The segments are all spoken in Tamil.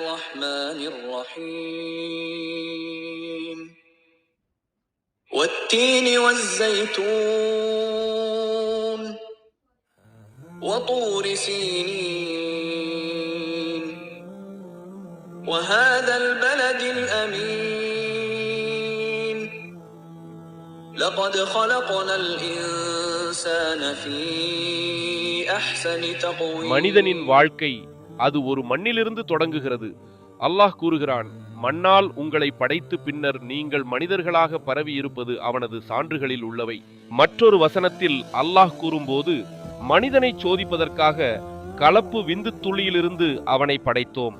الرحمن الرحيم والتين والزيتون وطور سينين وهذا البلد الأمين لقد خلقنا الإنسان في أحسن تقويم. மனிதனின் வாழ்க்கை அது ஒரு மண்ணிலிருந்து தொடங்குகிறது. அல்லாஹ் கூறுகிறான், மண்ணால் உங்களை படைத்து பின்னர் நீங்கள் மனிதர்களாக பரவி இருப்பது அவனது சான்றுகளில் உள்ளவை. மற்றொரு வசனத்தில் அல்லாஹ் கூறும்போது, மனிதனை சோதிப்பதற்காக கலப்பு விந்து துளியிலிருந்து அவனை படைத்தோம்,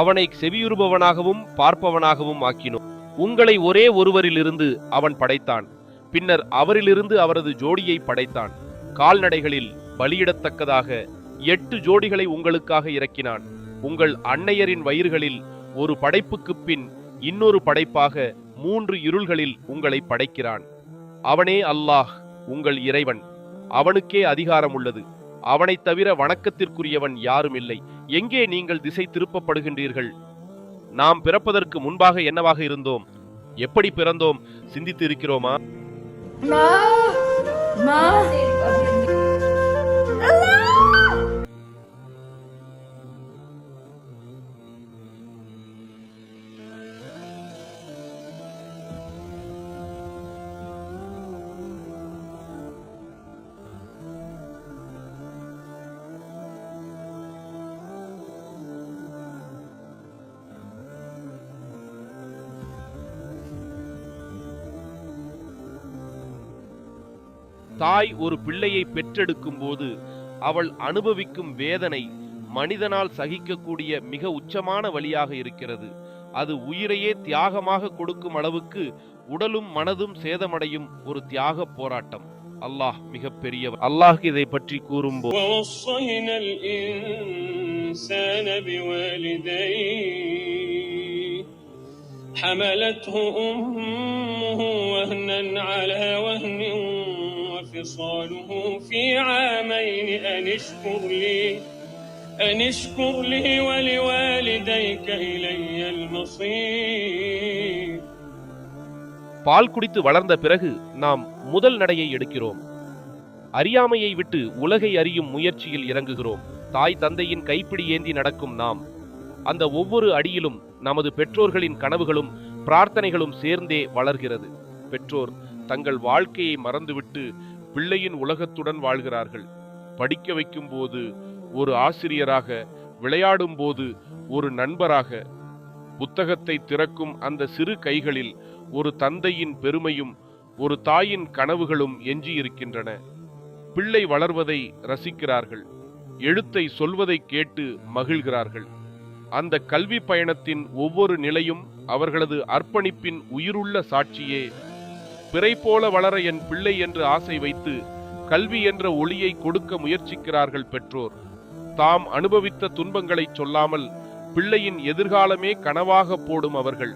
அவனை செவியுறுபவனாகவும் பார்ப்பவனாகவும் ஆக்கினோம். உங்களை ஒரே ஒருவரிலிருந்து அவன் படைத்தான், பின்னர் அவரிலிருந்து அவரது ஜோடியை படைத்தான். கால்நடைகளில் பலியிடத்தக்கதாக 8 ஜோடிகளை உங்களுக்காக இறக்கினான். உங்கள் அன்னையரின் வயிறுகளில் ஒரு படைப்புக்கு பின் இன்னொரு படைப்பாக 3 இருள்களில் உங்களை படைக்கிறான். அவனே அல்லாஹ் உங்கள் இறைவன், அவனுக்கே அதிகாரம் உள்ளது. அவனைத் தவிர வணக்கத்திற்குரியவன் யாரும் இல்லை. எங்கே நீங்கள் திசை திருப்பப்படுகின்றீர்கள்? நாம் பிறப்பதற்கு முன்பாக என்னவாக இருந்தோம்? எப்படி பிறந்தோம்? சிந்தித்து இருக்கிறோமா? தாய் ஒரு பிள்ளையை பெற்றெடுக்கும் போது அவள் அனுபவிக்கும் வேதனை மனிதனால் சகிக்கக்கூடிய மிக உச்சமான வழியாக இருக்கிறது. அது உயிரையே தியாகமாக கொடுக்கும் அளவுக்கு உடலும் மனதும் சேதமடையும் ஒரு தியாக போராட்டம். அல்லாஹ் மிக பெரியவர். அல்லாஹ் இதை பற்றி கூறும்போது, حملته أمه وهنا على وهن وفصاله في عامين أن اشكر لي ولوالديك إلي المصير. பால் குடித்து வளர்ந்த பிறகு நாம் முதல் நடையை எடுக்கிறோம். அறியாமையை விட்டு உலகை அறியும் முயற்சியில் இறங்குகிறோம். தாய் தந்தையின் கைப்பிடி ஏந்தி நடக்கும் நாம் அந்த ஒவ்வொரு அடியிலும் நமது பெற்றோர்களின் கனவுகளும் பிரார்த்தனைகளும் சேர்ந்தே வளர்கிறது. பெற்றோர் தங்கள் வாழ்க்கையை மறந்துவிட்டு பிள்ளையின் உலகத்துடன் வாழ்கிறார்கள். படிக்க வைக்கும் போது ஒரு ஆசிரியராக, விளையாடும் போது ஒரு நண்பராக, புத்தகத்தை திறக்கும் அந்த சிறு கைகளில் ஒரு தந்தையின் பெருமையும் ஒரு தாயின் கனவுகளும் எஞ்சியிருக்கின்றன. பிள்ளை வளர்வதை ரசிக்கிறார்கள், எழுத்தை சொல்வதை கேட்டு மகிழ்கிறார்கள். அந்த கல்வி பயணத்தின் ஒவ்வொரு நிலையும் அவர்களது அர்ப்பணிப்பின் உயிருள்ள சாட்சியே. பிறை போல வளர என் பிள்ளை என்று ஆசை வைத்து கல்வி என்ற ஒளியை கொடுக்க முயற்சிக்கிறார்கள் பெற்றோர். தாம் அனுபவித்த துன்பங்களை சொல்லாமல் பிள்ளையின் எதிர்காலமே கனவாக போடும் அவர்கள்.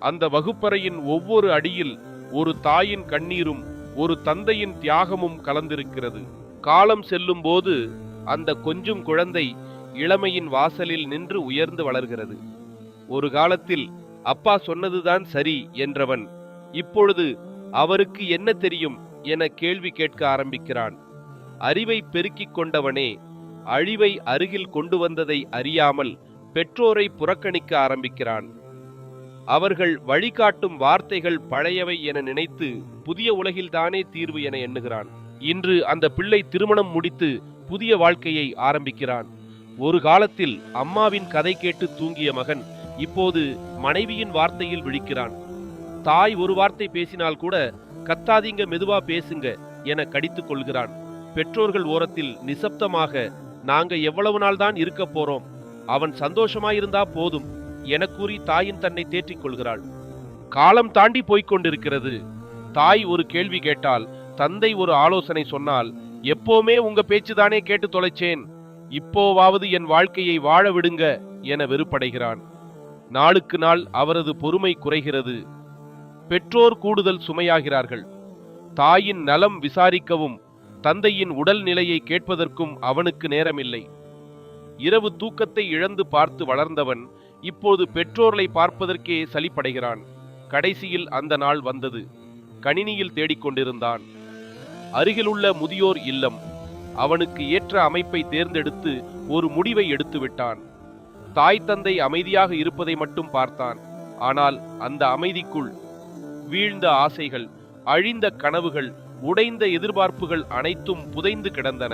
அந்த வகுப்பறையின் ஒவ்வொரு அடியில் ஒரு தாயின் கண்ணீரும் ஒரு தந்தையின் தியாகமும் கலந்திருக்கிறது. காலம் செல்லும் போது அந்த கொஞ்சும் குழந்தை இளமையின் வாசலில் நின்று உயர்ந்து வளர்கிறது. ஒரு காலத்தில் அப்பா சொன்னதுதான் சரி என்றவன் இப்பொழுது அவருக்கு என்ன தெரியும் என கேள்வி கேட்க ஆரம்பிக்கிறான். அறிவை பெருக்கிக் கொண்டவனே அழிவை அருகில் கொண்டு வந்ததை அறியாமல் பெற்றோரை புறக்கணிக்க ஆரம்பிக்கிறான். அவர்கள் வழிகாட்டும் வார்த்தைகள் பழையவை என நினைத்து புதிய உலகில்தானே தீர்வு என எண்ணுகிறான். இன்று அந்த பிள்ளை திருமணம் முடித்து புதிய வாழ்க்கையை ஆரம்பிக்கிறான். ஒரு காலத்தில் அம்மாவின் கதை கேட்டு தூங்கிய மகன் இப்போது மனைவியின் வார்த்தையில் விழிக்கிறான். தாய் ஒரு வார்த்தை பேசினால் கூட கத்தாதீங்க, மெதுவா பேசுங்க என கடித்துக் கொள்கிறான். பெற்றோர்கள் ஓரத்தில் நிசப்தமாக, நாங்க எவ்வளவு நாள் தான் இருக்க போறோம், அவன் சந்தோஷமாயிருந்தா போதும் என கூறி தாயின் தன்னை தேற்றிக் கொள்கிறாள். காலம் தாண்டி போய்கொண்டிருக்கிறது. தாய் ஒரு கேள்வி கேட்டால், தந்தை ஒரு ஆலோசனை சொன்னால், எப்போவுமே உங்க பேச்சுதானே கேட்டு தொலைச்சேன், இப்போவாவது என் வாழ்க்கையை வாழ விடுங்க என வெறுப்படைகிறான். நாளுக்கு நாள் அவரது பொறுமை குறைகிறது. பெற்றோர் கூடுதல் சுமையாகிறார்கள். தாயின் நலம் விசாரிக்கவும் தந்தையின் உடல் நிலையை கேட்பதற்கும் அவனுக்கு நேரமில்லை. இரவு தூக்கத்தை இழந்து பார்த்து வளர்ந்தவன் இப்போது பெற்றோர்களை பார்ப்பதற்கே சலிப்படைகிறான். கடைசியில் அந்த நாள் வந்தது. கணினியில் தேடிக்கொண்டிருந்தான். அருகிலுள்ள முதியோர் இல்லம். அவனுக்கு ஏற்ற அமைப்பை தேர்ந்தெடுத்து ஒரு முடிவை எடுத்துவிட்டான். தாய் தந்தை அமைதியாக இருப்பதை மட்டும் பார்த்தான். ஆனால் அந்த அமைதிக்குள் வீழ்ந்த ஆசைகள், அழிந்த கனவுகள், உடைந்த எதிர்பார்ப்புகள் அனைத்தும் புதைந்து கிடந்தன.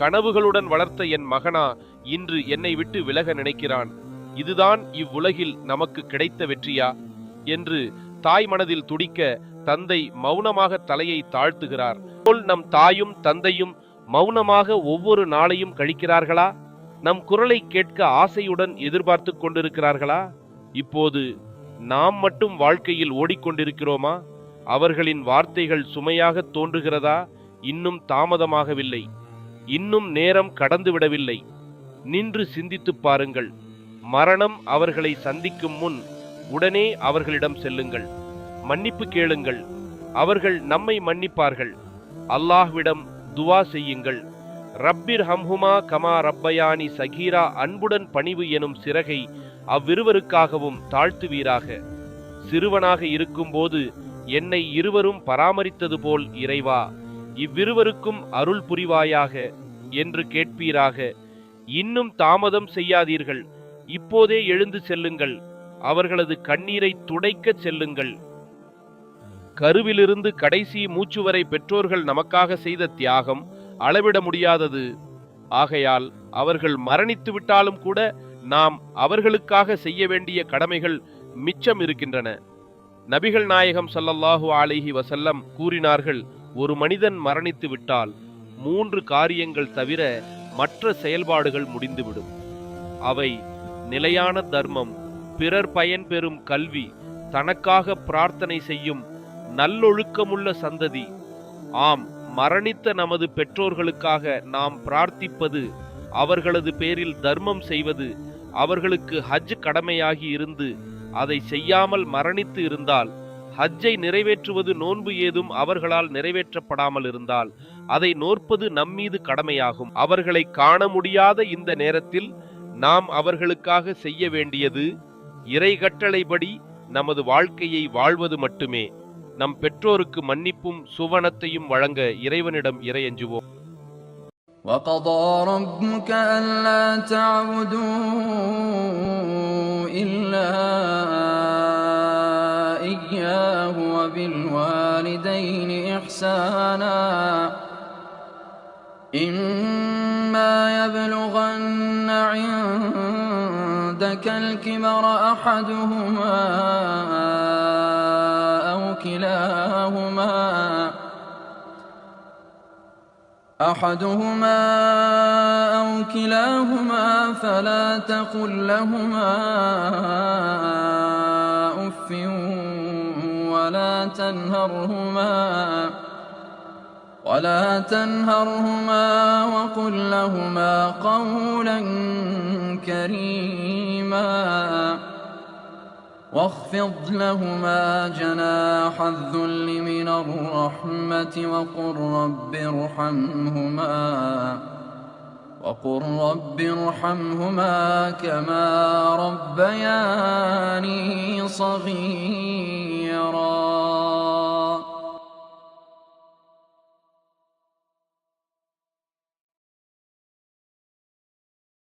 கனவுகளுடன் வளர்த்த என் மகனா இன்று என்னை விட்டு விலக நினைக்கிறான். இதுதான் இவ்வுலகில் நமக்கு கிடைத்த வெற்றியா என்று தாய் மனதில் துடிக்க தந்தை மௌனமாக தலையை தாழ்த்துகிறார். போல் நம் தாயும் தந்தையும் மௌனமாக ஒவ்வொரு நாளையும் கழிக்கிறார்களா? நம் குரலை கேட்க ஆசையுடன் எதிர்பார்த்து கொண்டிருக்கிறார்களா? இப்போது நாம் மட்டும் வாழ்க்கையில் ஓடிக்கொண்டிருக்கிறோமா? அவர்களின் வார்த்தைகள் சுமையாக தோன்றுகிறதா? இன்னும் தாமதமாகவில்லை. இன்னும் நேரம் கடந்துவிடவில்லை. நின்று சிந்தித்துப் பாருங்கள். மரணம் அவர்களை சந்திக்கும் முன் உடனே அவர்களிடம் செல்லுங்கள். மன்னிப்பு கேளுங்கள். அவர்கள் நம்மை மன்னிப்பார்கள். அல்லாஹ்விடம் துவா செய்யுங்கள். ரப்பிர் ஹம்ஹுமா கமா ரப்பயானி சகீரா, அன்புடன் பணிவு எனும் சிறகை அவ்விருவருக்காகவும் தாழ்த்துவீராக. சிறுவனாக இருக்கும்போது என்னை இருவரும் பராமரித்தது போல் இறைவா, இவ்விருவருக்கும் அருள் புரிவாயாக என்று கேட்பீராக. இன்னும் தாமதம் செய்யாதீர்கள். இப்போதே எழுந்து செல்லுங்கள். அவர்களது கண்ணீரை துடைக்கச் செல்லுங்கள். கருவிலிருந்து கடைசி மூச்சு வரை பெற்றோர்கள் நமக்காக செய்த தியாகம் அளவிட முடியாதது. ஆகையால் அவர்கள் மரணித்து விட்டாலும் கூட நாம் அவர்களுக்காக செய்ய வேண்டிய கடமைகள் மிச்சம் இருக்கின்றன. நபிகள் நாயகம் ஸல்லல்லாஹு அலைஹி வஸல்லம் கூறினார்கள், ஒரு மனிதன் மரணித்து விட்டால் 3 காரியங்கள் தவிர மற்ற செயல்பாடுகள் முடிந்துவிடும். அவை நிலையான தர்மம், பிறர் பயன் பெறும் கல்வி, தனக்காக பிரார்த்தனை செய்யும் நல்லொழுக்கமுள்ள சந்ததி. ஆம், மரணித்த நமது பெற்றோர்களுக்காக நாம் பிரார்த்திப்பது, அவர்களது பேரில் தர்மம் செய்வது, அவர்களுக்கு ஹஜ் கடமையாகி இருந்து அதை செய்யாமல் மரணித்து இருந்தால், ஹஜ்ஜை நிறைவேற்றுவது, நோன்பு ஏதும் அவர்களால் நிறைவேற்றப்படாமல் இருந்தால் அதை நோற்பது நம்மீது கடமையாகும். அவர்களை காண முடியாத இந்த நேரத்தில் நாம் அவர்களுக்காக செய்ய வேண்டியது இறை கட்டளைப்படி நமது வாழ்க்கையை வாழ்வது மட்டுமே. நம் பெற்றோருக்கு மன்னிப்பும் சுவனத்தையும் வழங்க இறைவனிடம் இறையஞ்சுவோம். وَقَضَى رَبُّكَ أَلَّا تَعْبُدُوا إِلَّا إِيَّاهُ وَبِالْوَالِدَيْنِ إِحْسَانًا إِمَّا يَبْلُغَنَّ عِندَكَ الْكِبَرَ أَحَدُهُمَا أَوْ كِلَاهُمَا فَلَا تَقُل لَّهُمَا أُفٍّ ولا تنهرهما وقل لهما قولا كريما واخفض لهما جناح الذل من الرحمة وقل رب ارحمهما كما ربياني صغيرا.